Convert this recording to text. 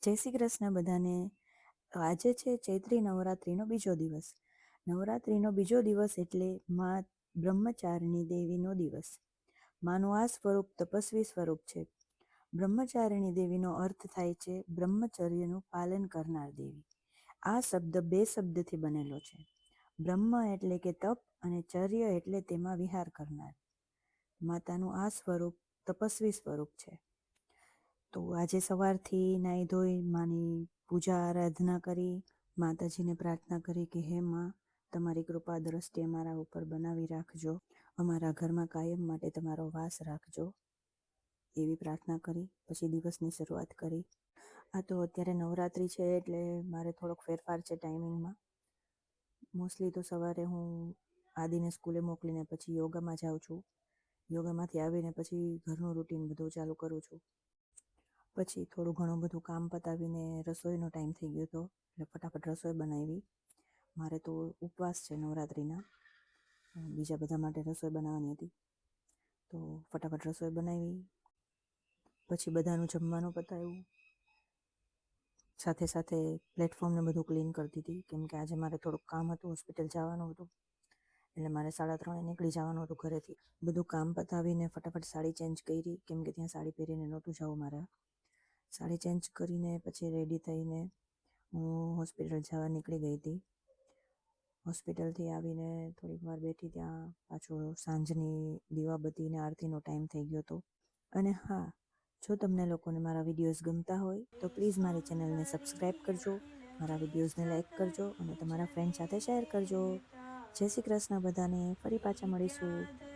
જય શ્રી કૃષ્ણ બધાને. આજે છે ચૈત્રી નવરાત્રિનો બીજો દિવસ. નવરાત્રિનો બીજો દિવસ એટલે મા બ્રહ્મચારિણી દેવીનો દિવસ. માનું આ સ્વરૂપ તપસ્વી સ્વરૂપ છે. બ્રહ્મચારિણી દેવીનો અર્થ થાય છે બ્રહ્મચર્યનું પાલન કરનાર દેવી. આ શબ્દ બે શબ્દથી બનેલો છે. બ્રહ્મ એટલે કે તપ અને ચર્ય એટલે તેમાં વિહાર કરનાર. માતાનું આ સ્વરૂપ તપસ્વી સ્વરૂપ છે. તો આજે સવારથી નાહી ધોઈ માની પૂજા આરાધના કરી, માતાજીને પ્રાર્થના કરી કે હે માં, તમારી કૃપા દ્રષ્ટિ અમારા ઉપર બનાવી રાખજો, અમારા ઘરમાં કાયમ માટે તમારો વાસ રાખજો, એવી પ્રાર્થના કરી. પછી દિવસની શરૂઆત કરી. આ તો અત્યારે નવરાત્રિ છે એટલે મારે થોડોક ફેરફાર છે ટાઈમિંગમાં. મોસ્ટલી તો સવારે હું આદિને સ્કૂલે મોકલીને પછી યોગામાં જાઉં છું. યોગામાંથી આવીને પછી ઘરનું રૂટીન બધું ચાલુ કરું છું. પછી થોડું ઘણું બધું કામ પતાવીને રસોઈનો ટાઈમ થઈ ગયો હતો એટલે ફટાફટ રસોઈ બનાવી. મારે તો ઉપવાસ છે નવરાત્રિના, બીજા બધા માટે રસોઈ બનાવવાની હતી તો ફટાફટ રસોઈ બનાવી. પછી બધાનું જમવાનું પતાવ્યું. સાથે સાથે પ્લેટફોર્મને બધું ક્લીન કરતી હતી કેમ કે આજે મારે થોડુંક કામ હતું, હોસ્પિટલ જવાનું હતું એટલે મારે 3:30 નીકળી જવાનું હતું ઘરેથી. બધું કામ પતાવીને ફટાફટ સાડી ચેન્જ કરી કેમ કે ત્યાં સાડી પહેરીને નહોતું જવું મારે. સાડી ચેન્જ કરીને પછી રેડી થઈને હું હોસ્પિટલ જવા નીકળી ગઈ હતી. હોસ્પિટલથી આવીને થોડીક વાર બેઠી, ત્યાં પાછો સાંજની દીવાબત્તી અને આરતીનો ટાઈમ થઈ ગયો હતો. અને હા, જો તમને લોકોને મારા વિડીયોઝ ગમતા હોય તો પ્લીઝ મારી ચેનલને સબસ્ક્રાઈબ કરજો, મારા વિડીયોઝને લાઈક કરજો અને તમારા ફ્રેન્ડ સાથે શેર કરજો. જય શ્રી કૃષ્ણ બધાને. ફરી પાછા મળીશું.